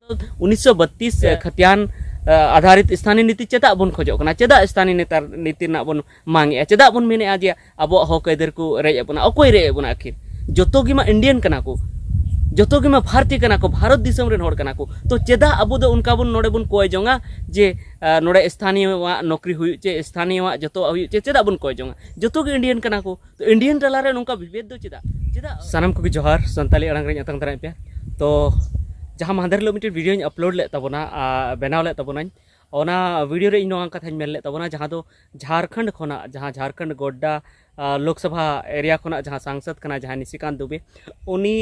1932 खतियान आधारित स्थानीय नीति चेदा बन खोजो कना चेदा स्थानीय नेता नीति ना बन मांगे चेदा बन मेने आज अब हक अदर को रेज बना अकोय रे बना आखिर जोतो गिमा इंडियन कना को जोतो गिमा भारतीय कना को भारत दिसम रेन होड़ कना को तो चेदा अब दो उनका बन नोडे बन कोय जोंगा जे नोडे स्थानीय वा नौकरी हुई चे स्थानीय वा जोतो हुई चे चेदा बन कोय जोंगा जोतो गे इंडियन कना को तो इंडियन टलारे नुका विभेद दो चेदा चेदा सानम को जोहार संताली अड़ंग रे अतंग दरा पे तो जहाँ माहदर लो मिट्टी वीडियो अपलोड ले तबना बनाव ले तबना ओना वीडियो रे इन कथा मेल ले तबना जहाँ दो झारखंड खोना जहाँ झारखंड गोड्डा लोकसभा एरिया खोना जहाँ सांसद कना जहाँ निशिकांत दुबे उनी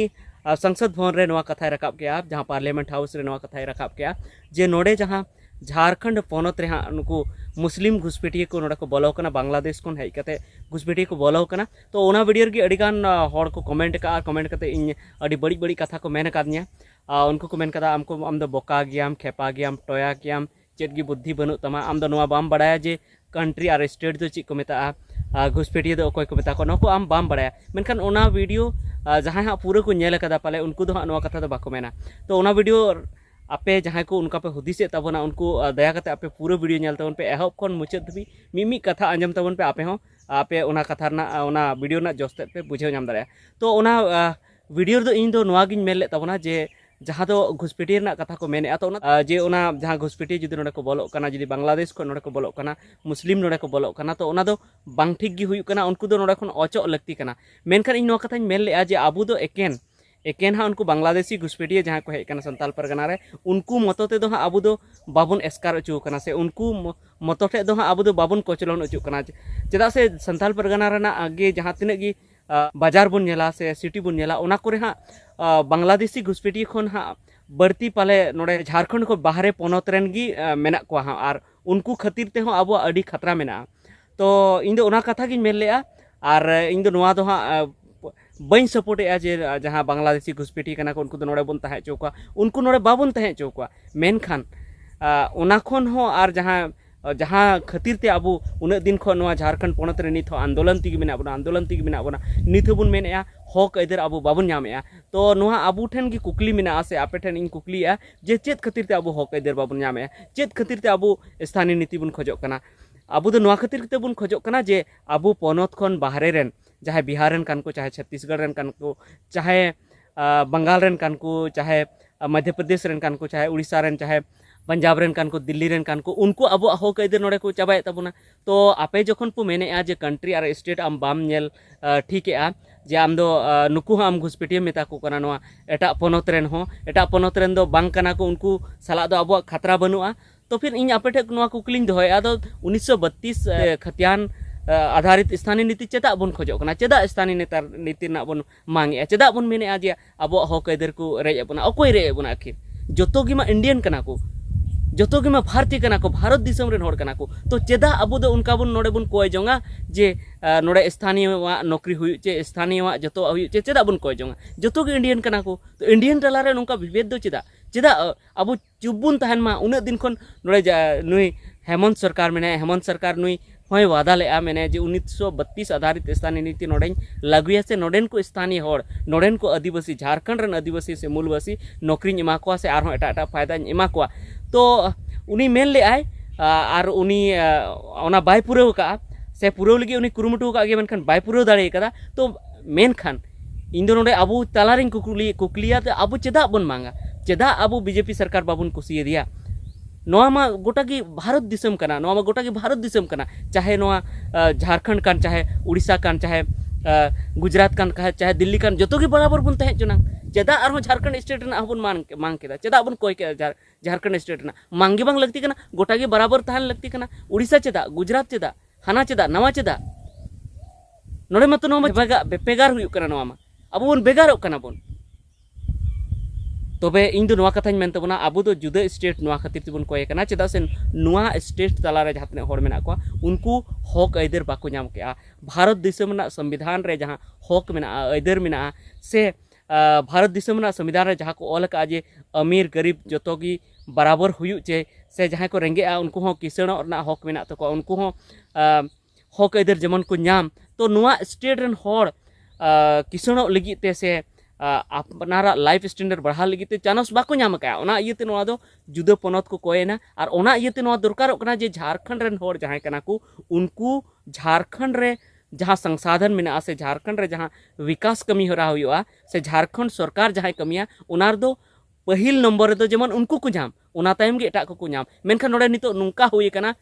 संसद भवन रे नवा कथा रकाब के आप जहाँ पार्लियामेंट हाउस रे नवा कथा रकाब के जे नोडे जहाँ झारखंड पोनत रे नुकु मुस्लिम घुसपेटिया को नोडा को बोलो कना बांग्लादेश को हेज कते घुसपेटिया को बोलो कना तो ओना वीडियो गे अडिगान हड़ को कमेंट का कमेंट कते इन अडी बड़ी बड़ी कथा को मेन कादनिया उनको को मेन कदा आमको आम दो बोका गियाम खेपा गियाम टोया गियाम चेत गी बुद्धि बनू तमा आम दो नवा बाम बड़ाया जे कंट्री और स्टेट दो चीज को मेता घुसपेटिया दो अकोय को मेता को नको आम बाम बड़ाया मेनखान ओना वीडियो जहाँ हाँ पूरा को नेल कदा पाले उनको दो नवा कथा दो बाको मेना तो ओना वीडियो आपे जहाँ को उनका पे हुदिसे तबना उनको दया करते आपे पूरा वीडियो नेल तबन पे एहब खन मुचाद धबी मिमी कथा आंजम तबन पे आपे हो आपे ओना कथा ना ओना वीडियो ना जोस्ते पे बुझे नाम दारे तो ओना वीडियो दो इन दो नवा गिन मेल ले तबना जे जहाँ तो घुसपेटिया ना कथा को मेने तो जे ओना जहाँ घुसपेटिया जुदी नोडे को बोलो कना जुदी बांग्लादेश को नोडे को बोलो कना मुस्लिम नोडे को बोलो कना तो ओना दो बांग ठीक गी हुई कना उनको दो नोडे खन अचो लगती कना मेनखान इन नवा कथा मेल ले जे आबू दो एकेन हाँ उनको बांग्लादेशी घुसपेटिया जहाँ को हेज संताल परगना रे उनको मतो ते दो हाँ आबू दो बाबुन एस्कार अचू कना से उनको मतो ठे दो हाँ आबू दो बाबुन कोचलन अचू कना चेदा से संताल परगना रेना आगे जहाँ तिना गी बाजार बन नेला से सिटी बन नेला ओना कोरे हाँ बांग्लादेशी घुसपेटिया खन हाँ बढ़ती पाले नोडे झारखंड को बाहरे पोनत रेन गी मेना को हाँ और उनको खातिर ते हाँ आबो अडी खतरा मेना तो इन दो ओना कथा गिन मेल लेआ और इन दो नवा दो हाँ बई सपोर्टे जे जहाँ बांग्लादेशी घुसपेटिया कना को उनको दो नोडे बन तहे चौका उनको नोडे बाबन तहे चौका मेनखान ओना खन हो और जहाँ खातिर ते अब उन दिन खन नवा झारखंड पोनत रे नित आंदोलन तीगी मेना बना आंदोलन तीगी मेना बना नित बन मेने हक अदर अब बाबन नामे तो नवा आबू ठेन की कुकली मेना से आपे ठेन इन कुकली जे चेत खातिर ते अब हक अदर बाबन नामे चेत खातिर ते अब स्थानीय नीति बन खोजो कना अब दो नवा खातिर ते बन खोजो कना जे अब पोनत खन बाहरे रेन चाहे बिहार रेन कान को चाहे छत्तीसगढ़ रेन कान को चाहे बंगाल रेन कान को चाहे मध्य प्रदेश रेन कान को चाहे उड़ीसा रेन चाहे पंजाब रेन कान को दिल्ली रेन कान को उनको अब हक अदर नोडे को चाबाय तबना तो आपे जखन को मेने जे कंट्री और स्टेट आम बाम नेल ठीक है जे आम दो नुकु आम घुसपेटिया मेता को कना नवा एटा पोनत रेन हो एटा पोनत रेन दो बांग कना को उनको साला दो अब खतरा बनुआ तो फिर इन आपे ठेक नवा कुकलिंग दोया दो 1932 खतियान आधारित स्थानीय नीति चेदा बन खोजो कना चेदा स्थानीय नेता नीति ना बन मांगे चेदा बन मेने आज अब हक अदर को रेज बना अकोय रे बना आखिर जोतो गिमा इंडियन कना को जोतो गिमा भारतीय कना को भारत दिसम रेन होड़ कना को तो चेदा अब दो उनका बन नोडे बन कोय जोंगा जे नोडे स्थानीय वा नौकरी हुई चे स्थानीय वा जोतो हुई चे चेदा बन कोय जोंगा जोतो गे इंडियन कना को तो इंडियन टलारे नुका विभेद दो चेदा अब चुबुन तहन मा उन दिन खन नोडे नुई हेमंत सरकार मेने हेमंत सरकार नुई हय वादा ले मैंने जे 1932 आधारित स्थानीय नीति नोडे लागुया से नोडेन को स्थानीय हड़ नोडेन को आदिवासी झारखंड रेन आदिवासी से मूलवासी नौकरी एमा को से आर एटा एटा फायदा एमा को तो उनी मेन ले आय और उनी ओना बाय पुराव का से पुराव लगी उनी कुरुमुटु का गे मेनखान बाय पुराव दाड़े कदा तो मेनखान इन दो नोडे अबु तलारिन कुकलिया ते अबु चेदा बन मांगा चेदा अबु बीजेपी सरकार बाबुन कुसिये दिया नोआ मा गोटा की भारत दिसम कना नोआ मा गोटा की भारत दिसम कना चाहे नोआ झारखंड कान चाहे उड़ीसा कान चाहे गुजरात कान चाहे दिल्ली कान जतो की बराबर बन तहे चुना चेदा आरो झारखंड स्टेट ना हबन मांग केदा चेदा बन कोय के झारखंड स्टेट ना मांगे बांग लगती कना गोटा की बराबर तहन लगती कना उड़ीसा चेदा गुजरात चेदा हाना चेदा नवा चेदा नोडे मतो नोआ बेगार हुयु कना नोआ मा अब बन बेगारो कना बन तबे इन दो नवा कथाñ मेन तबना अब दो जुदा स्टेट नवा खातिर तबन कोय कना चेदा से नवा स्टेट तलारे जहां तने हड़ मेना को उनको हक अदर बाको नाम के भारत दिसम ना संविधान रे जहां हक मेना अदर मेना से भारत दिसम ना संविधान रे जहां को ऑल का जे अमीर गरीब जतो की बराबर हुयु चे से जहां को रेंगे उनको हो किसणो ना हक मेना तको उनको हो हक अदर जेमन को नाम तो नवा स्टेट रेन हड़ किसणो लगी ते से अपनारा लाइफ स्टैंडर्ड बढ़ा लगी ते चांस बाको नाम का ओना इयते नोआ दो जुदा पनत को कोयना और ओना इयते नोआ दरकारों कना जे झारखंड रेन होर जहां कना को उनको झारखंड रे जहाँ संसाधन में से झारखंड रे जहाँ विकास कमी हो रहा हुआ से झारखंड सरकार जहाँ कमिया उनार दो पहिल नंबर दो जेमन उनको को जाम उना तायम गे एटा को जाम मेनखान नोडे नितो नुंका हुई कना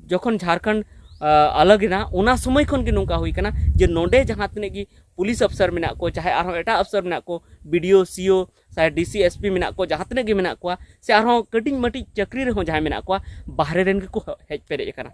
जखन झारखंड अलग ना उना समय खन के नुंका हुई कना जे नोडे जहाँ तने की पुलिस अफसर में को चाहे आरो एटा अफसर में को बीडीओ सीओ चाहे डीसी एसपी में को जहाँ तने में को से आरो कटिंग मटी चक्री रे हो जहाँ में को बाहरे रेन को हेज पेरे कना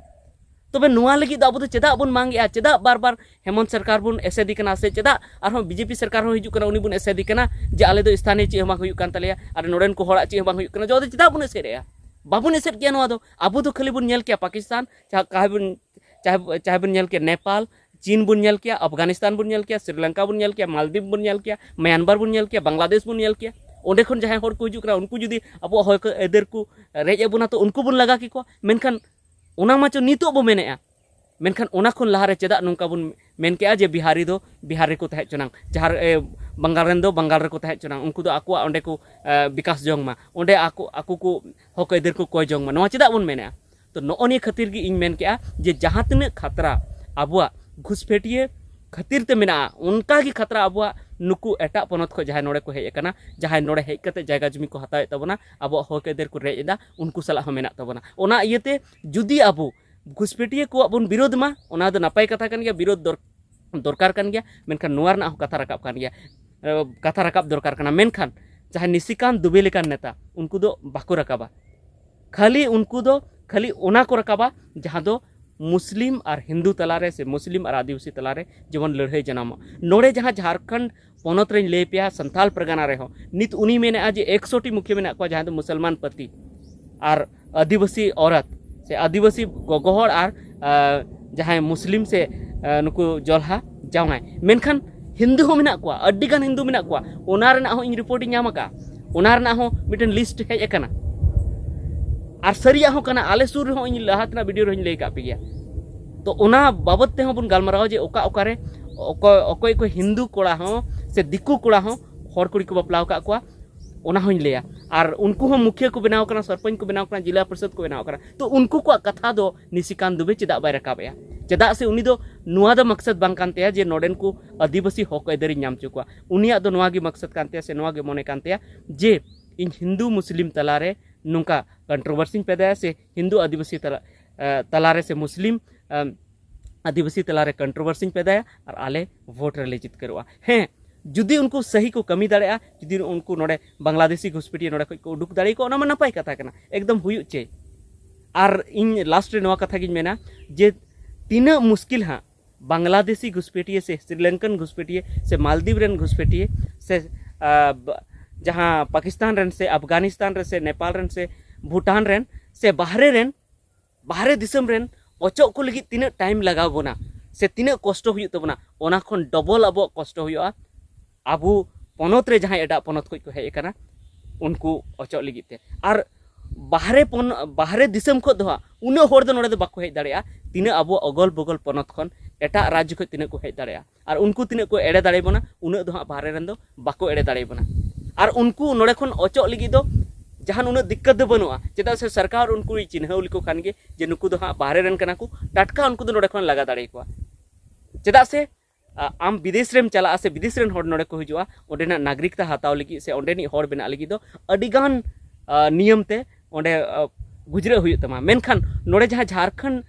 तबे नुआ लगी अब चेदा बन मांगे चेदा बार बार हेमंत सरकार बन एसेदी कना से चेदा आरो बीजेपी सरकार हो हिजु कना उनी बन एसेदी कना जे आले दो स्थानीय चे हमा हुयु कान तलेया आर नोडेन को होड़ा चे हमा हुयु कना जो चेदा बन एसेरेया बाबुन एसेद किया नुआ दो अब तो खाली बन नेल किया पाकिस्तान चाहे बन नेल किया नेपाल चीन बन नेल किया अफगानिस्तान बन नेल किया श्रीलंका बन नेल किया मालदीव बन नेल किया म्यांमार बन नेल किया बांग्लादेश बन नेल किया ओंडे खन जहां होड़ को हिजु कना उनको जुदी अब होय को एदर को रेज एबुना तो उनको बन लगा की को मेनखान ओना माचो नितो बो मेनेआ मेनखान ओना खन लहारे चेदा नुंका बुन मेन के जे बिहारी दो बिहारी को तहे चुनांग जहार बंगाल रेन दो बंगाल रे को तहे चुनांग उनको दो आको ओंडे को विकास जोंग मा ओंडे आको को हक एदर को कोय जोंग मा नोआ चेदा बुन मेनेआ तो नोनी खातिर गी इन मेन के जे जहां तने खतरा अबुआ घुसपेटिए खातिर ते मेना उनका की खतरा अबुआ नुकु एटा पनत को जहां नोडे को हेज कना जहां नोडे हेज कते जायगा जमी को हतावे तबना अबो हक एदर को रेजदा उनको सला हो मेना तबना ओना इयते जुदी अबो घुसपेटिए को बन विरोध मा ओना दो नापाय कथा कन गया विरोध दरकार कन गया मेनखान नुआर ना कथा रकाब कन गया कथा रकाब दरकार कना मेनखान जहां निशिकांत दुबे लेकान नेता उनको दो बाको रकाबा खाली उनको दो खाली ओना को रकाबा जहां दो मुस्लिम और हिंदू तलारे से मुस्लिम और आदिवासी तलारे जीवन लड़ाई जनाम नोड़े जहां झारखंड पनत रे ले पे संथाल परगना रे हो नित उनी मेने आज 100 मुख्य मेना को जहां दो मुसलमान पति और आदिवासी औरत से आदिवासी गोगोहर और जहां मुस्लिम से नुकु जोलहा जावनाय मेनखान हिंदू हो मेना को अड्डी गान हिंदू मेना को ओना रे ना हो इन रिपोर्टिंग नाम का ओना रे ना हो मिटन लिस्ट हेज एकना और सरिया हो कना आले सुर हो इन लहातना वीडियो रे लई का पे गया तो ओना बाबत ते हो बन गालमाराव जे ओका ओका रे ओकोय को हिंदू कोड़ा हो से दिकु कोड़ा हो हर कुड़ी को बपलाव का को ओना होኝ लेया और उनको हो मुखिया को बनाव कना सरपंच को बनाव कना जिला परिषद को बनाव कना तो उनको को कथा दो निशिकांत दुबे चेदा बाय रकाबया चेदा से उनी दो नुआ दो मकसद बांग कानते जे नोडेन को आदिवासी हक एदरी नाम चुकवा उनिया दो नुआ गे मकसद कानते से नुआ गे मने कानते जे इन हिंदू मुस्लिम तलारे नुका कंट्रोवर्सी पैदा से हिंदू आदिवासी तलारे से मुस्लिम आदिवासी तलारे कंट्रोवर्सी पैदा और आले वोट रे जित करवा हैं जुदी उनको सही को कमी दाड़े जुदी उनको नोडे बांग्लादेशी घुसपेटिया नोडे को उडुक दाड़े को ओना नपाय कथा कना एकदम हुयु चे और इन लास्ट रे नवा कथा गिन मेना जे तीना मुश्किल हाँ बांग्लादेशी घुसपेटिया से श्रीलंकन घुसपेटिया से मालदीव रेन घुसपेटिया से जहाँ पाकिस्तान रेन से अफगानिस्तान रे से नेपाल रेन से भूटान रेन से बाहरे दिसम रेन अचो को लगी तीना टाइम लगाव बोना से तीना कष्ट हुयु तबना ओना खन डबल अब कष्ट हुयुआ आबू पनत रे जहाँ एडा पनत को हेज कना उनको अचो लगी ते और बाहरे दिसम खो दो उन होड़ दो नोडे दो बाको हेज दाड़ेया तीना अब अगल बगल पनत खन एटा राज्य खो तीना को हेज दाड़ेया और उनको तीना को एड़े दाड़े बना उन दो बाहरे रेन दो बाको एड़े दाड़े बना और उनको नोडे खन अचो लगी दो जहाँ उन दिक्कत दो बनुआ चेदा से सरकार उनको चिन्हाव लिको खान गे जे नुकु दो हाँ बाहरे रेन कना को टाटका उनको दो नोडे खन लगा दाड़े को चेदा से आम विदेश रेम चला से विदेश रेन होड़ नोडे को हिजुआ ओडेना नागरिकता हताव लगी से ओडेनी होड़ बेना लगी दो अडिगान नियम ते ओडे गुजरे हुई तमा मेनखान नोडे जहाँ झारखंड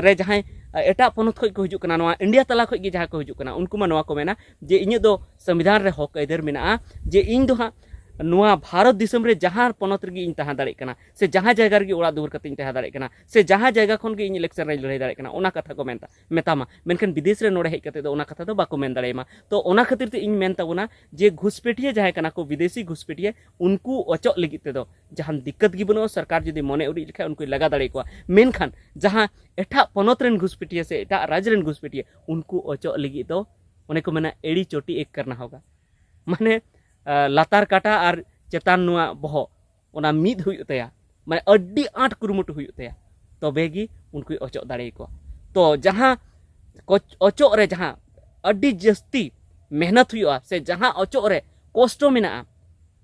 रे जहाँ एटा पनत खो हिजु कना नोआ इंडिया तला खो गे जहाँ को हिजु कना उनको मा नोआ को मेना जे इnye दो संविधान रे हक एदर मेना जे इन दो हाँ नुआ भारत दिसम रे जहाँ पनत रे इन तहा दाड़े कना से जहाँ जगह रे ओड़ा दूर कते इन तहा दाड़े कना से जहाँ जगह खन गे इन इलेक्शन रे लड़ाई दाड़े कना ओना कथा को मेतामा मेनखान विदेश रे नोड़े हेज कते दो ओना कथा दो बाको मेन दाड़ेमा तो ओना खातिर ते इन मेन ताबोना जे घुसपेटिया जहाँ कना को विदेशी घुसपेटिया उनको अचो लगी ते दो जहाँ दिक्कत गी बनो सरकार जदि मने उड़ी लेखा उनको लगा दाड़े को मेनखान जहाँ एटा पनत रेन घुसपेटिया से एटा राज्य रेन घुसपेटिया उनको अचो लगी तो उन्हें को मेना एड़ी चोटी एक करना होगा माने लातार काटा और चेतान नुआ बहो ओना मिद हुई तया माने अड्डी आठ कुरुमुट हुई तया तबेगी उनको अचो दाड़े को तो जहाँ अचो रे जहाँ अड्डी जस्ती मेहनत हुआ से जहां अचोक रे कष्टो मेना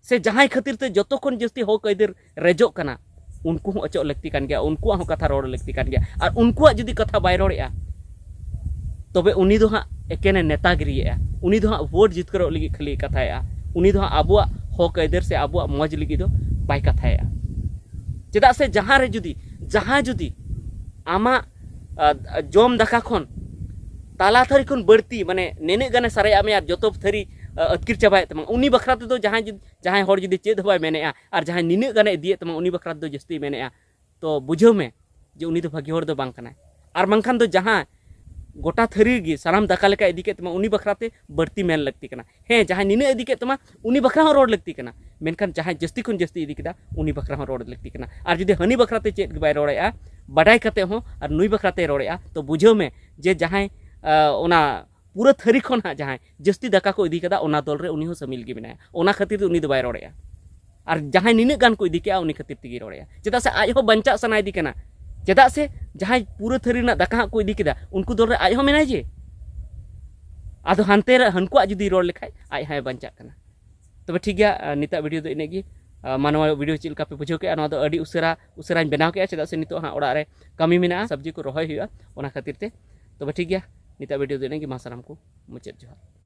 से जहां खातिर ते जतो खन जस्ती हक आइदार रेजो कना उनको हूँ अचोक लगती कान गया उनको हूँ कथा रोड लगती कान गया और उनको जुदी कथा बाय रोड़ेआ तबे उनी दो हाँ एकेने नेतागिरिया उनी दो हाँ वोट जितकरो लगी खाली कथाया उनी दो हाँ आबुआ हक आइदार से आबुआ मौज लगी दो बाय कथाया चेदा से जहां रे जुदी आमा जम दाका खन ताला थारी खन बढ़ती माने नेने गाने सारे आमे यार जतो थारी अतकिर चाबाय तमा उनी बखरा तो जहां हर जुदी चेद हबाय मेनेआ और जहां निने गाने इदिए तमा उनी बखरा तो जस्ती मेनेआ तो बुझो में जे उनी तो भागी हर दो बांग कनाय और बांगखान तो जहां गोटा थारी गी साराम दाका लेका इदी के तमा उनी बखराते बढ़ती मेन लगती कना हे जहां निने इदी के तमा उनी बखरा रोड लगती कना मेनखान जहां जस्ती खन जस्ती इदी केदा उनी बखरा रोड लगती कना और जुदी हनी बखराते चेद बाय रोड़ेआ बाडाय कते हो और नुई बखराते रोड़ेआ तो बुझो में जे जहां ओना पूरा थारी खन हाँ जहां जस्ती दाका को इदी कदा ओना दल रे उनी हो शामिल गे मेनाया ओना खातिर उनी दो बाय रोड़ेआ और जहां निने गान को इदी के उनी खातिर तिगी रोड़ेआ चेदा से आज हो बंचा सना इदी कना चेदा से जहां पूरा थारी ना दाका को इदी केदा उनको दल रे आज हो मेनाय जे आदो हानते हनको जुदी रोड लेखाय आज हाय बंचा कना तबे ठीक गया निता वीडियो दो इनेगी मानवा वीडियो चेल का पे बुझो के ना दो अडी उसराñ बनाव के चेदा से नितो हां ओड़ा रे कमी मेना सब्जी को रोहय हुआ ओना खातिर ते तबे ठीक गया निता वीडियो दो इनेगी मा सानाम को मुचाद जोहार।